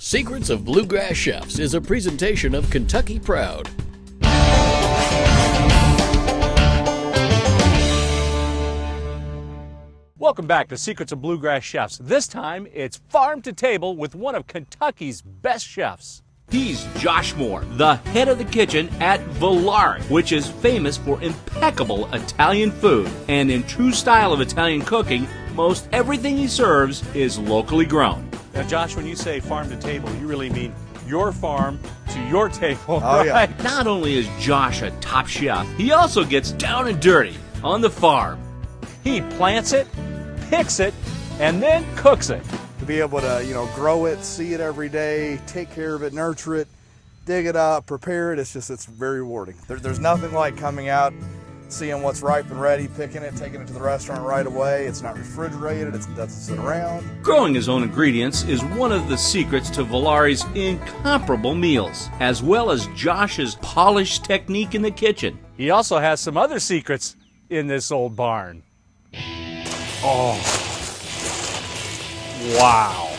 Secrets of Bluegrass Chefs is a presentation of Kentucky Proud. Welcome back to Secrets of Bluegrass Chefs. This time, it's farm to table with one of Kentucky's best chefs. He's Josh Moore, the head of the kitchen at Volare, which is famous for impeccable Italian food. And in true style of Italian cooking, most everything he serves is locally grown. Now, Josh, when you say farm to table, you really mean your farm to your table, oh, right? Yeah. Not only is Josh a top chef, he also gets down and dirty on the farm. He plants it, picks it, and then cooks it. To be able to, grow it, see it every day, take care of it, nurture it, dig it up, prepare it, it's very rewarding. There's nothing like coming out, seeing what's ripe and ready, picking it, taking it to the restaurant right away. It's not refrigerated, it doesn't sit around. Growing his own ingredients is one of the secrets to Volare's incomparable meals, as well as Josh's polished technique in the kitchen. He also has some other secrets in this old barn. Oh, wow.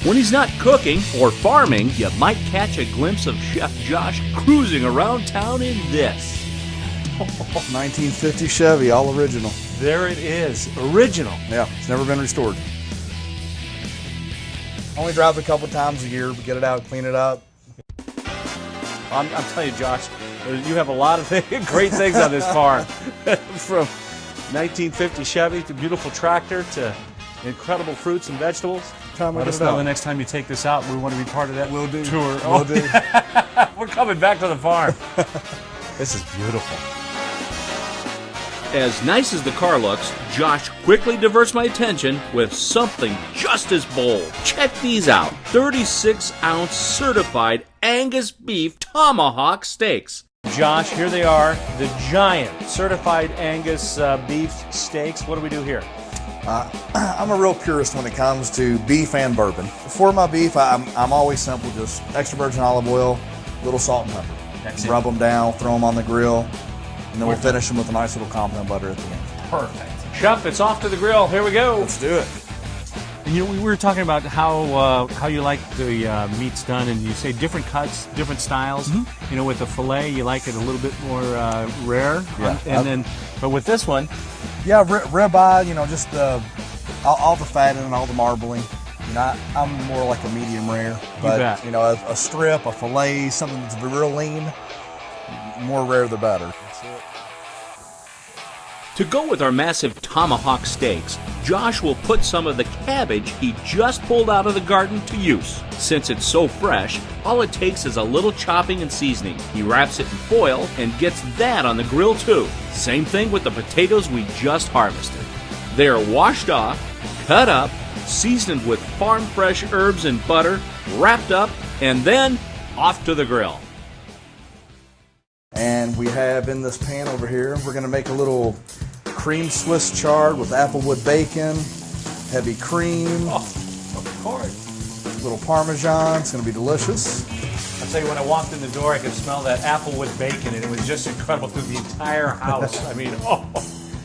When he's not cooking or farming, you might catch a glimpse of Chef Josh cruising around town in this. 1950 Chevy, all original. There it is, original. Yeah, it's never been restored. Only drive it a couple times a year, get it out, clean it up. I'm telling you, Josh, you have a lot of great things on this farm. From 1950 Chevy to beautiful tractor to incredible fruits and vegetables. Let us know the next time you take this out. We want to be part of that Will do. tour. Will do. We're coming back to the farm. This is beautiful. As nice as the car looks, Josh quickly diverts my attention with something just as bold. Check these out. 36-ounce certified Angus beef tomahawk steaks. Josh, here they are, the giant certified Angus beef steaks. What do we do here? I'm a real purist when it comes to beef and bourbon. For my beef, I'm always simple, just extra virgin olive oil, little salt and pepper. That's it. Rub them down, throw them on the grill, and then we'll finish them with a nice little compound butter at the end. Perfect. Chef, it's off to the grill. Here we go. Let's do it. And we were talking about how you like the meats done, and you say different cuts, different styles. Mm-hmm. With the fillet, you like it a little bit more rare. Yeah. But with this one, yeah, ribeye. Just all the fat in it, all the marbling. I'm more like a medium rare. But a strip, a fillet, something that's real lean, more rare the better. That's it. To go with our massive tomahawk steaks, Josh will put some of the cabbage he just pulled out of the garden to use. Since it's so fresh, all it takes is a little chopping and seasoning. He wraps it in foil and gets that on the grill too. Same thing with the potatoes we just harvested. They are washed off, cut up, seasoned with farm fresh herbs and butter, wrapped up, and then off to the grill. And we have in this pan over here, we're going to make a little cream Swiss chard with applewood bacon, heavy cream. Oh, of course. Little Parmesan. It's going to be delicious. I'll tell you, when I walked in the door, I could smell that applewood bacon, and it was just incredible through the entire house. I mean, oh.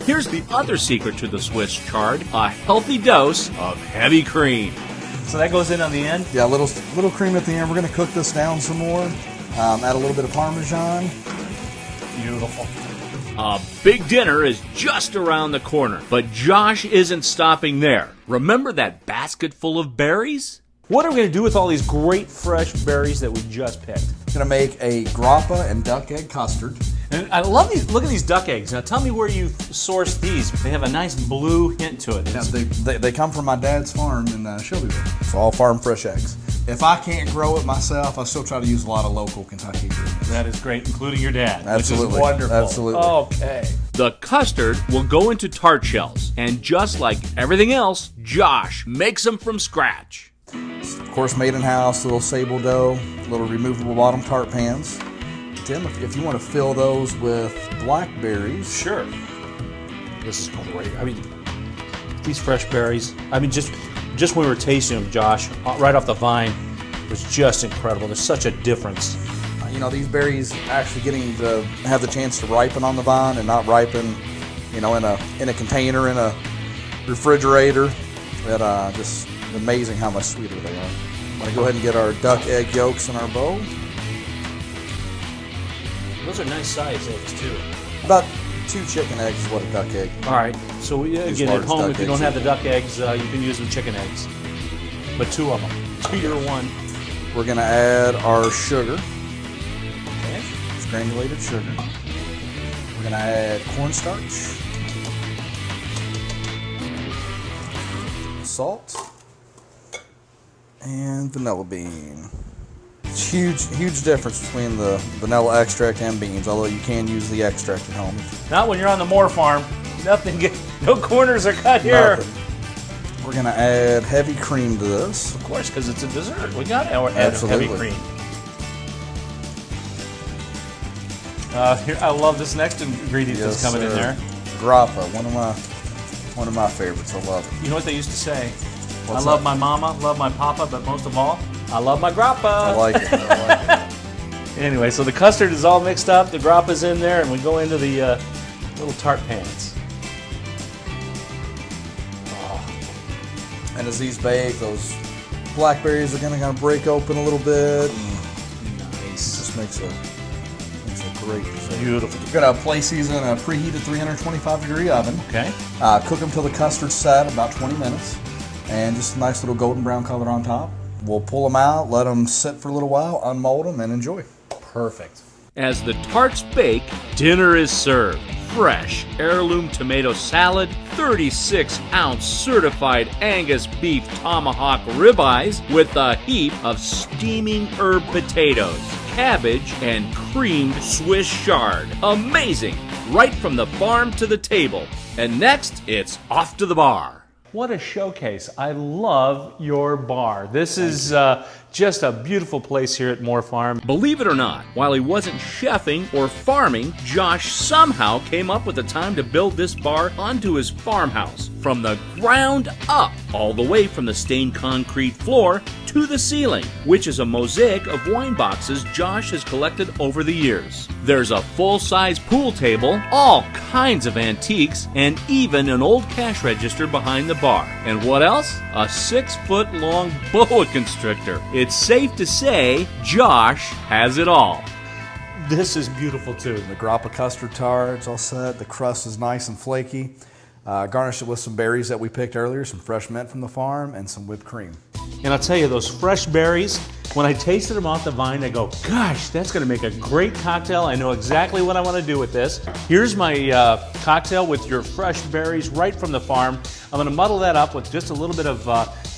Here's the other secret to the Swiss chard, a healthy dose of heavy cream. So that goes in on the end? Yeah, a little cream at the end. We're going to cook this down some more. Add a little bit of Parmesan. Beautiful. A big dinner is just around the corner, but Josh isn't stopping there. Remember that basket full of berries? What are we going to do with all these great fresh berries that we just picked? Going to make a grappa and duck egg custard. And I love these. Look at these duck eggs. Now tell me where you sourced these. They have a nice blue hint to it. Yeah, they come from my dad's farm in Shelbyville. It's all farm fresh eggs. If I can't grow it myself, I still try to use a lot of local Kentucky ingredients. That is great, including your dad. Absolutely. Which is wonderful. Absolutely. Okay. The custard will go into tart shells, and just like everything else, Josh makes them from scratch. Of course, made in house, little sable dough, little removable bottom tart pans. Tim, if you want to fill those with blackberries. Sure. This is great. I mean, these fresh berries. I mean, just when we were tasting them, Josh, right off the vine, was just incredible. There's such a difference. These berries actually getting to have the chance to ripen on the vine and not ripen, in a container in a refrigerator. That just amazing how much sweeter they are. I'm going to go ahead and get our duck egg yolks in our bowl. Those are nice size eggs too. About 2 chicken eggs is what a duck egg. All right. So again, at home, if you don't have the duck eggs, you can use the chicken eggs. But 2 of them. 2 to 1. We're going to add our sugar. Okay. It's granulated sugar. We're going to add cornstarch. Salt. And vanilla bean. Huge difference between the vanilla extract and beans, although you can use the extract at home. Not when you're on the Moore farm. No corners are cut here. Nothing. We're going to add heavy cream to this. Of course, because it's a dessert. We got to add heavy cream. Here, I love this next ingredient that's coming in there. Grappa, one of my favorites. I love it. You know what they used to say? What's I love that? my mama, love my papa, but most of all, I love my grappa. I like it. Anyway, so the custard is all mixed up, the grappa's in there, and we go into the little tart pans. And as these bake, those blackberries are going to kind of break open a little bit. Nice. Just makes a great dessert. Beautiful. We're going to place these in a preheated 325-degree oven. Okay. Cook them till the custard's set, about 20 minutes. And just a nice little golden brown color on top. We'll pull them out, let them sit for a little while, unmold them, and enjoy. Perfect. As the tarts bake, dinner is served. Fresh heirloom tomato salad, 36-ounce certified Angus beef tomahawk ribeyes with a heap of steaming herb potatoes, cabbage, and creamed Swiss chard. Amazing! Right from the farm to the table. And next, it's off to the bar. What a showcase. I love your bar. This is just a beautiful place here at Moore Farm. Believe it or not, while he wasn't chefing or farming, Josh somehow came up with the time to build this bar onto his farmhouse from the ground up, all the way from the stained concrete floor to the ceiling, which is a mosaic of wine boxes Josh has collected over the years. There's a full-size pool table, all kinds of antiques, and even an old cash register behind the bar. And what else? A 6-foot-long boa constrictor. It's safe to say Josh has it all. This is beautiful too. The grappa custard tart's all set. The crust is nice and flaky. Garnish it with some berries that we picked earlier, some fresh mint from the farm, and some whipped cream. And I'll tell you, those fresh berries, when I tasted them off the vine, I go, gosh, that's going to make a great cocktail. I know exactly what I want to do with this. Here's my cocktail with your fresh berries right from the farm. I'm going to muddle that up with just a little bit of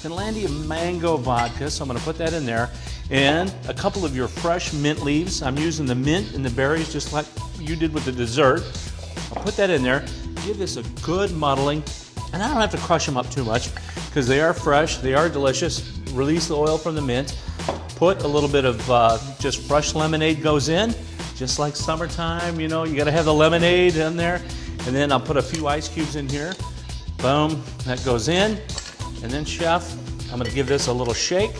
Finlandia mango vodka, so I'm going to put that in there. And a couple of your fresh mint leaves. I'm using the mint and the berries just like you did with the dessert. I'll put that in there, give this a good muddling, and I don't have to crush them up too much because they are fresh, they are delicious. Release the oil from the mint, put a little bit of just fresh lemonade goes in, just like summertime, you know, you gotta have the lemonade in there. And then I'll put a few ice cubes in here. Boom, that goes in. And then, Chef, I'm gonna give this a little shake.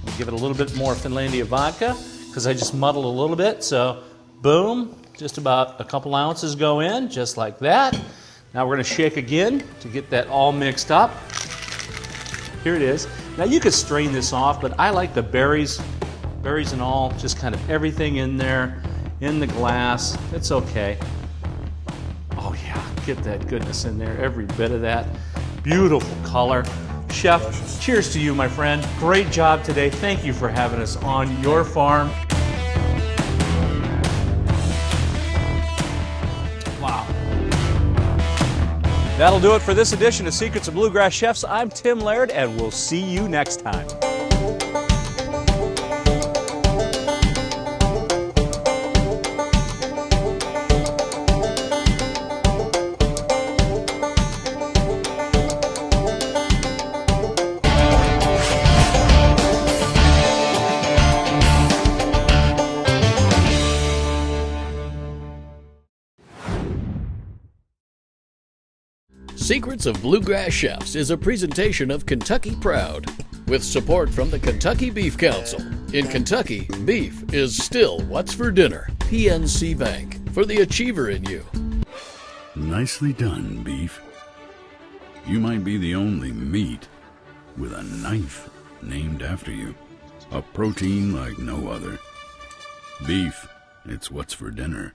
I'll give it a little bit more Finlandia vodka because I just muddled a little bit. So, boom, just about a couple ounces go in, just like that. Now we're going to shake again to get that all mixed up. Here it is. Now you could strain this off, but I like the berries and all, just kind of everything in there, in the glass. It's okay. Oh yeah, get that goodness in there, every bit of that. Beautiful color. Chef, delicious. Cheers to you, my friend. Great job today. Thank you for having us on your farm. Wow. That'll do it for this edition of Secrets of Bluegrass Chefs. I'm Tim Laird, and we'll see you next time. Secrets of Bluegrass Chefs is a presentation of Kentucky Proud, with support from the Kentucky Beef Council. In Kentucky, beef is still what's for dinner. PNC Bank, for the achiever in you. Nicely done, Beef. You might be the only meat with a knife named after you. A protein like no other. Beef, it's what's for dinner.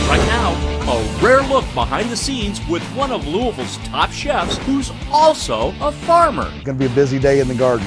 Right now, a rare look behind the scenes with one of Louisville's top chefs who's also a farmer. Gonna be a busy day in the garden.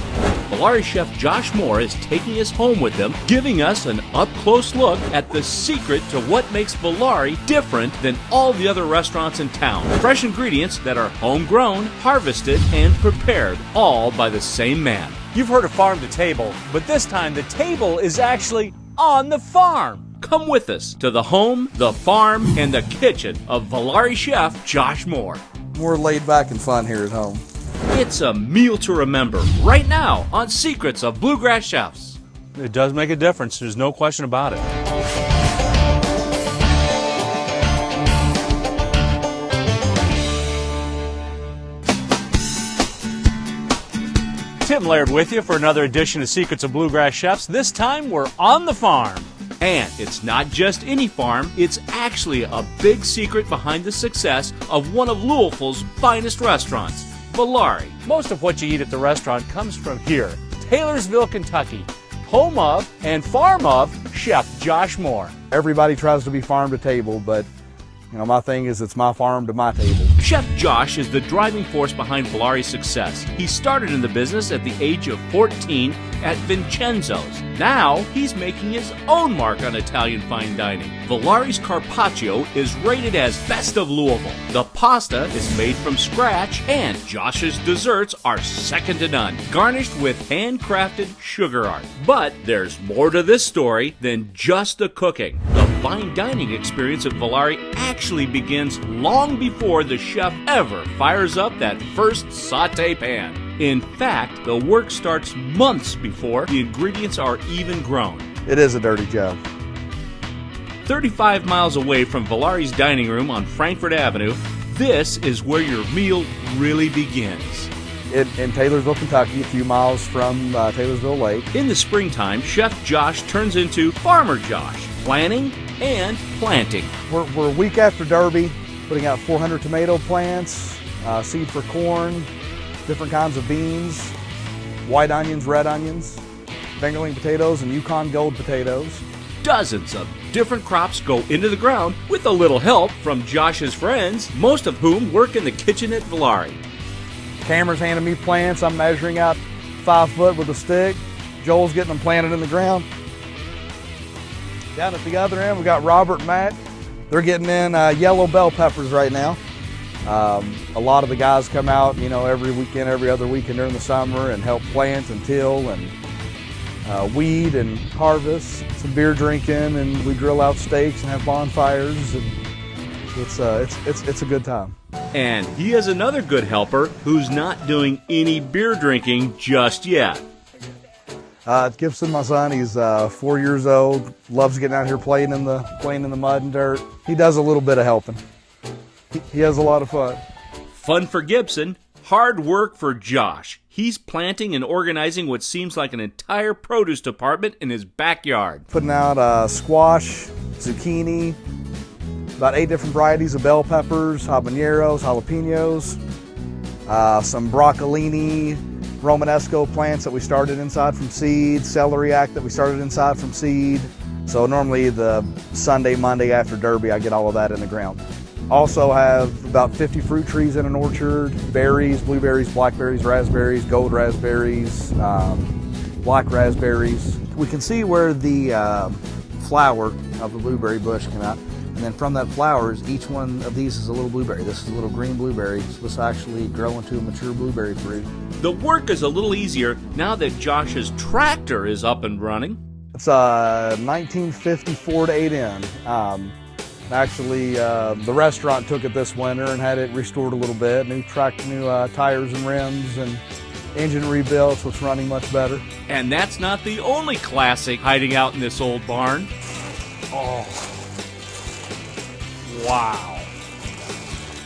Volare chef Josh Moore is taking us home with him, giving us an up-close look at the secret to what makes Volare different than all the other restaurants in town. Fresh ingredients that are homegrown, harvested, and prepared, all by the same man. You've heard of farm to table, but this time the table is actually on the farm. Come with us to the home, the farm, and the kitchen of Volare chef Josh Moore. More laid back and fun here at home. It's a meal to remember right now on Secrets of Bluegrass Chefs. It does make a difference. There's no question about it. Tim Laird with you for another edition of Secrets of Bluegrass Chefs. This time we're on the farm. And it's not just any farm, it's actually a big secret behind the success of one of Louisville's finest restaurants, Volare. Most of what you eat at the restaurant comes from here, Taylorsville, Kentucky, home of and farm of Chef Josh Moore. Everybody tries to be farm to table, but my thing is it's my farm to my table. Chef Josh is the driving force behind Volare's success. He started in the business at the age of 14 at Vincenzo's. Now he's making his own mark on Italian fine dining. Volare's carpaccio is rated as best of Louisville. The pasta is made from scratch, and Josh's desserts are second to none, garnished with handcrafted sugar art. But there's more to this story than just the cooking. The fine dining experience at Volare actually begins long before the chef ever fires up that first saute pan. In fact, the work starts months before the ingredients are even grown. It is a dirty job. 35 miles away from Volare's dining room on Frankfort Avenue, this is where your meal really begins. In Taylorsville, Kentucky, a few miles from Taylorsville Lake. In the springtime, Chef Josh turns into Farmer Josh, planning and planting. We're a week after Derby, putting out 400 tomato plants, seed for corn, different kinds of beans, white onions, red onions, fingerling potatoes, and Yukon Gold potatoes. Dozens of different crops go into the ground with a little help from Josh's friends, most of whom work in the kitchen at Volare. Cameron's handing me plants. I'm measuring out 5 foot with a stick. Joel's getting them planted in the ground. Down at the other end, we got Robert and Matt. They're getting in yellow bell peppers right now. A lot of the guys come out, every weekend, every other weekend during the summer and help plant and till and weed and harvest. Some beer drinking, and we grill out steaks and have bonfires, and it's a good time. And he has another good helper who's not doing any beer drinking just yet. Gibson, my son, he's 4 years old, loves getting out here playing in the mud and dirt. He does a little bit of helping. He has a lot of fun. Fun for Gibson, hard work for Josh. He's planting and organizing what seems like an entire produce department in his backyard. Putting out squash, zucchini, about 8 different varieties of bell peppers, habaneros, jalapenos, some broccolini, Romanesco plants that we started inside from seed, celeriac that we started inside from seed. So normally the Sunday, Monday after Derby, I get all of that in the ground. Also have about 50 fruit trees in an orchard, berries, blueberries, blackberries, raspberries, gold raspberries, black raspberries. We can see where the flower of the blueberry bush came out. And then from that flowers, each one of these is a little blueberry. This is a little green blueberry. So this actually grow into a mature blueberry fruit. The work is a little easier now that Josh's tractor is up and running. It's a 1950 Ford 8N. Actually, the restaurant took it this winter and had it restored a little bit. New tires and rims and engine rebuilt, so it's running much better. And that's not the only classic hiding out in this old barn. Oh, wow.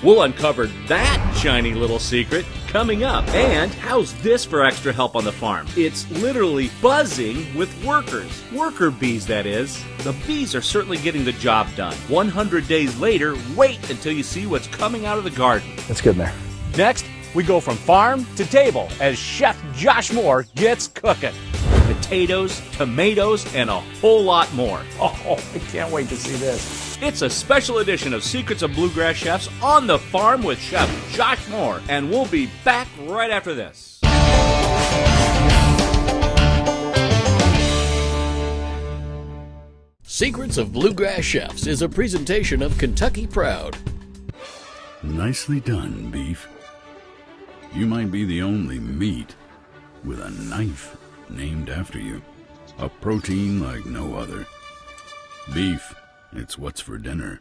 We'll uncover that shiny little secret coming up. And how's this for extra help on the farm? It's literally buzzing with workers. Worker bees, that is. The bees are certainly getting the job done. 100 days later, wait until you see what's coming out of the garden. It's good in there. Next, we go from farm to table as Chef Josh Moore gets cooking. Potatoes, tomatoes, and a whole lot more. Oh, I can't wait to see this. It's a special edition of Secrets of Bluegrass Chefs on the Farm with Chef Josh Moore, and we'll be back right after this. Secrets of Bluegrass Chefs is a presentation of Kentucky Proud. Nicely done, beef. You might be the only meat with a knife named after you. A protein like no other. Beef, it's what's for dinner.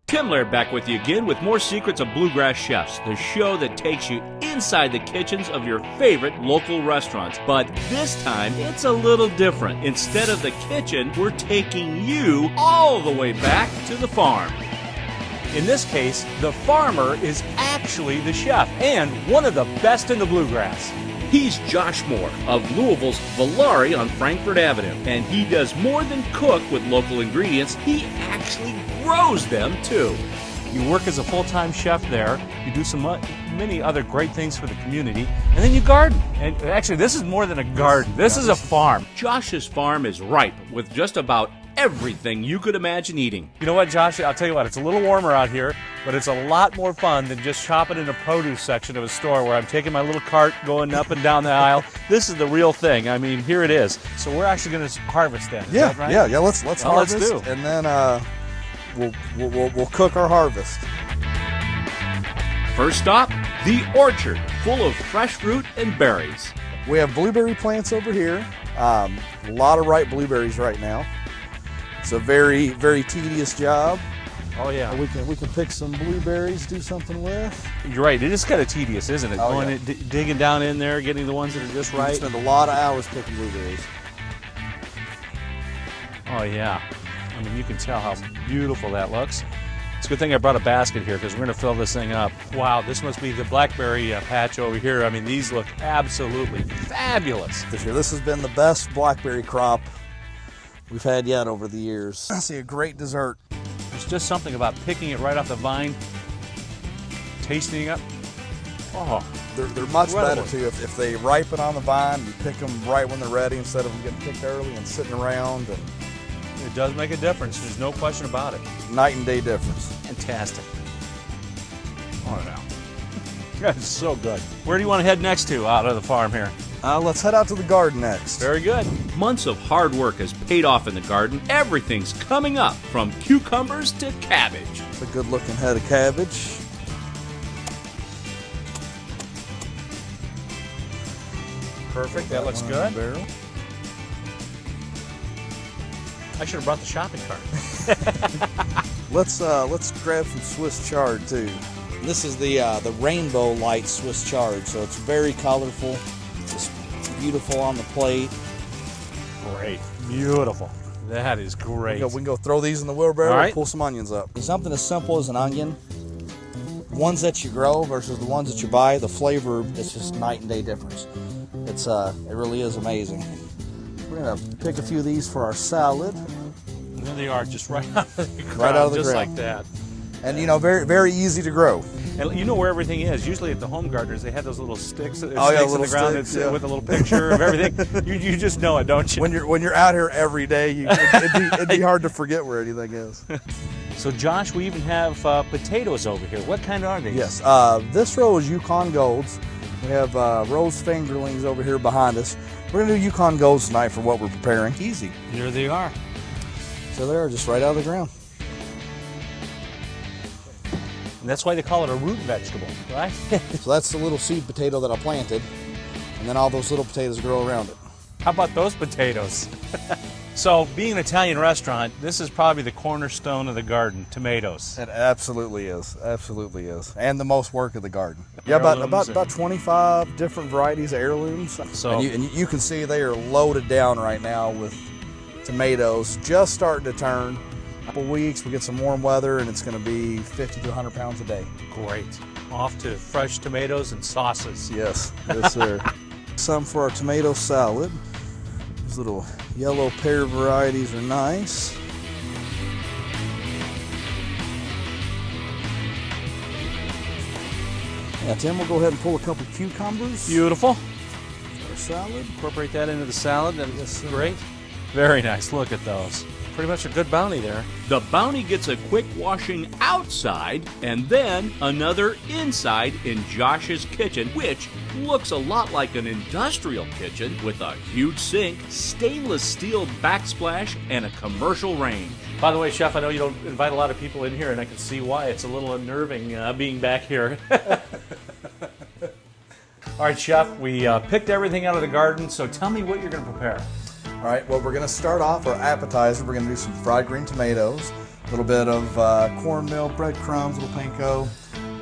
Tim Laird back with you again with more Secrets of Bluegrass Chefs, the show that takes you inside the kitchens of your favorite local restaurants. But this time, it's a little different. Instead of the kitchen, we're taking you all the way back to the farm. In this case, the farmer is actually the chef and one of the best in the bluegrass. He's Josh Moore of Louisville's Volare on Frankfort Avenue, and he does more than cook with local ingredients. He actually grows them too. You work as a full-time chef there, you do many other great things for the community, and then you garden. And actually, this is more than a garden. This is a farm. Josh's farm is ripe with just about everything you could imagine eating. You know what, Josh? I'll tell you what, it's a little warmer out here, but it's a lot more fun than just shopping in a produce section of a store where I'm taking my little cart going up and down the aisle. This is the real thing. I mean, here it is. So we're actually going to harvest then. Is that right? Yeah. Let's harvest, let's do. And then we'll cook our harvest. First stop, the orchard, full of fresh fruit and berries. We have blueberry plants over here. A lot of ripe blueberries right now. It's a very, very tedious job. Oh yeah. We can pick some blueberries, do something with. You're right. It is kind of tedious, isn't it? Oh, Going yeah. digging down in there, getting the ones that are just We right. spend a lot of hours picking blueberries. Oh yeah. I mean, you can tell how beautiful that looks. It's a good thing I brought a basket here because we're going to fill this thing up. Wow, this must be the blackberry patch over here. I mean, these look absolutely fabulous. This year, this has been the best blackberry crop we've had yet over the years. I see a great dessert. There's just something about picking it right off the vine, tasting it. Oh, They're much incredible. better too if they ripen on the vine. You pick them right when they're ready instead of them getting picked early and sitting around. And it does make a difference. There's no question about it. night and day difference. Fantastic. Oh no. That's so good. Where do you want to head next to out of the farm here? Let's head out to the garden next. Very good. Months of hard work has paid off in the garden. Everything's coming up, from cucumbers to cabbage. It's a good looking head of cabbage. Perfect. That looks good. Barrel. I should have brought the shopping cart. Let's grab some Swiss chard too. This is the rainbow light Swiss chard, so it's very colorful, just beautiful on the plate. Great. Beautiful. That is great. We can go throw these in the wheelbarrow All right. and pull some onions up. Something as simple as an onion, ones that you grow versus the ones that you buy, the flavor is just night and day difference. It really is amazing. We're gonna pick a few of these for our salad. And there they are, just right out of the ground, Right out of the just ground. like that. And very, very easy to grow. And you know where everything is. Usually at the home gardeners, they have those little sticks, yeah, sticks in little the ground sticks, that's, yeah. with a little picture of everything. You just know it, don't you? When you're out here every day, it'd be hard to forget where anything is. So Josh, we even have potatoes over here. What kind are these? Yes, this row is Yukon Golds. We have rose fingerlings over here behind us. We're gonna do Yukon Golds tonight for what we're preparing. Easy. Here they are. So they're just right out of the ground. And that's why they call it a root vegetable, right? So that's the little seed potato that I planted, and then all those little potatoes grow around it. How about those potatoes? So, being an Italian restaurant, this is probably the cornerstone of the garden, tomatoes. It absolutely is, and the most work of the garden. Yeah, about Heirlooms 25 different varieties of heirlooms. So- and you can see they are loaded down right now with tomatoes just starting to turn. A couple weeks, we get some warm weather, and it's going to be 50 to 100 pounds a day. Great. Off to fresh tomatoes and sauces. Yes, yes, sir. Some for our tomato salad. These little yellow pear varieties are nice. Yeah, Tim, we'll go ahead and pull a couple cucumbers. Beautiful. Our salad. Incorporate that into the salad. That's Yes, great. Very nice. Look at those. Pretty much a good bounty there. The bounty gets a quick washing outside and then another inside in Josh's kitchen, which looks a lot like an industrial kitchen with a huge sink, stainless steel backsplash, and a commercial range. By the way, Chef, I know you don't invite a lot of people in here, and I can see why. It's a little unnerving being back here. All right, Chef, we picked everything out of the garden, so tell me what you're going to prepare. All right, well, we're going to start off our appetizer. We're going to do some fried green tomatoes, a little bit of cornmeal, breadcrumbs, little panko.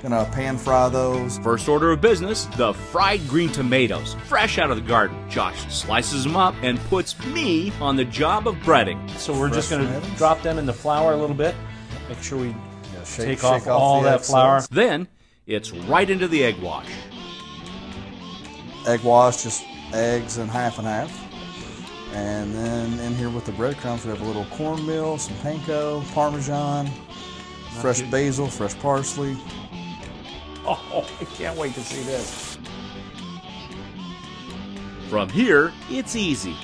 Gonna pan fry those. First order of business, the fried green tomatoes, fresh out of the garden. Josh slices them up and puts me on the job of breading. So we're just going to tomatoes. drop them in the flour a little bit. Make sure we Shake take off the all that excess. flour. Then it's right into the egg wash. Egg wash, just eggs and half. And then in here with the breadcrumbs, we have a little cornmeal, some panko, Parmesan, fresh basil, fresh parsley. Oh, I can't wait to see this. From here, it's easy.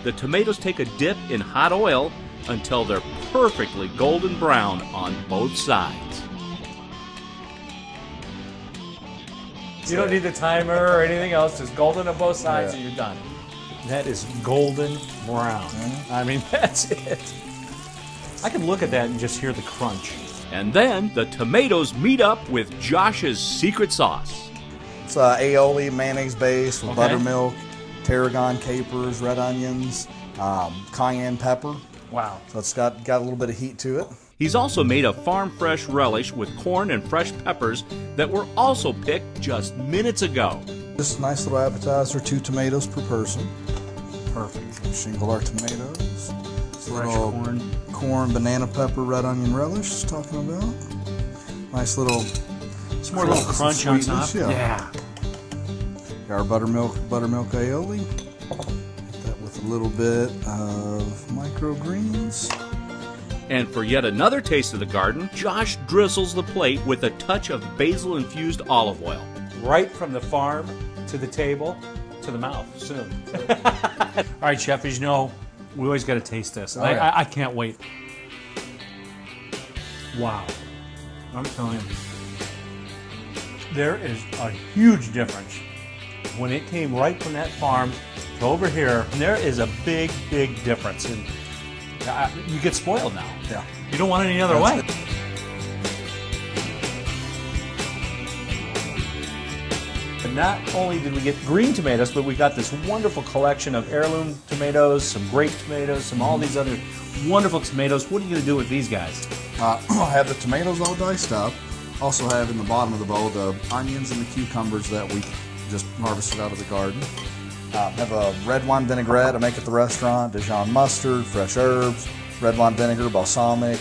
The tomatoes take a dip in hot oil until they're perfectly golden brown on both sides. You don't need the timer or anything else. Just golden on both sides and you're done. That is golden brown. I mean, that's it. I can look at that and just hear the crunch. And then the tomatoes meet up with Josh's secret sauce. It's aioli, mayonnaise base with Okay. buttermilk, tarragon capers, red onions, cayenne pepper. Wow. So it's got a little bit of heat to it. He's also made a farm fresh relish with corn and fresh peppers that were also picked just minutes ago. Just a nice little appetizer, 2 tomatoes per person. Perfect. Shingle our tomatoes. This Fresh little corn. banana pepper, red onion relish. Just talking about. Nice little. Some more little crunch on top. Yeah. Got our buttermilk aioli. That with a little bit of microgreens. And for yet another taste of the garden, Josh drizzles the plate with a touch of basil-infused olive oil. Right from the farm to the table to the mouth soon. All right, Chef, as you know, we always got to taste this. I can't wait. Wow. I'm telling you, there is a huge difference when it came right from that farm to over here. There is a big, big difference. And you get spoiled now. Yeah. You don't want it any other way. And not only did we get green tomatoes, but we got this wonderful collection of heirloom tomatoes, some grape tomatoes, some all these other wonderful tomatoes. What are you going to do with these guys? I have the tomatoes all diced up. Also have in the bottom of the bowl the onions and the cucumbers that we just harvested out of the garden. Have a red wine vinaigrette I make at the restaurant, Dijon mustard, fresh herbs, red wine vinegar, balsamic,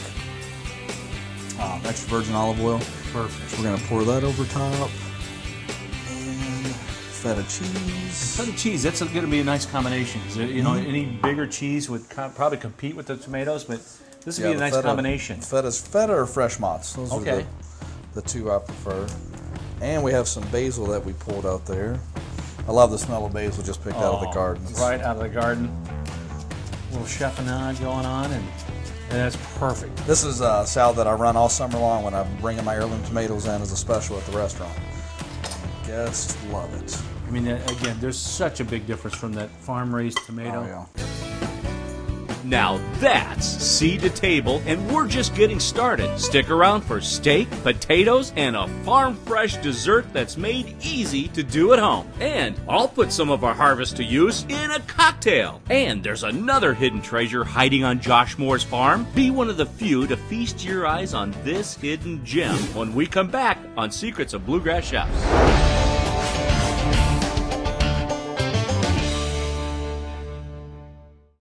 extra virgin olive oil. Perfect. So we're going to pour that over top. And feta cheese. Feta cheese, that's going to be a nice combination. You know, any bigger cheese would probably compete with the tomatoes, but this would be a nice combination. Feta or fresh mozz. Those Okay. are the 2 I prefer. And we have some basil that we pulled out there. I love the smell of basil just picked out of the garden. Right out of the garden. A little chiffonade going on, and that's perfect. This is a salad that I run all summer long when I'm bringing my heirloom tomatoes in as a special at the restaurant. Guests love it. I mean, again, there's such a big difference from that farm-raised tomato. Oh, yeah. Now that's seed to table, and we're just getting started. Stick around for steak, potatoes, and a farm-fresh dessert that's made easy to do at home. And I'll put some of our harvest to use in a cocktail. And there's another hidden treasure hiding on Josh Moore's farm. Be one of the few to feast your eyes on this hidden gem when we come back on Secrets of Bluegrass Chefs.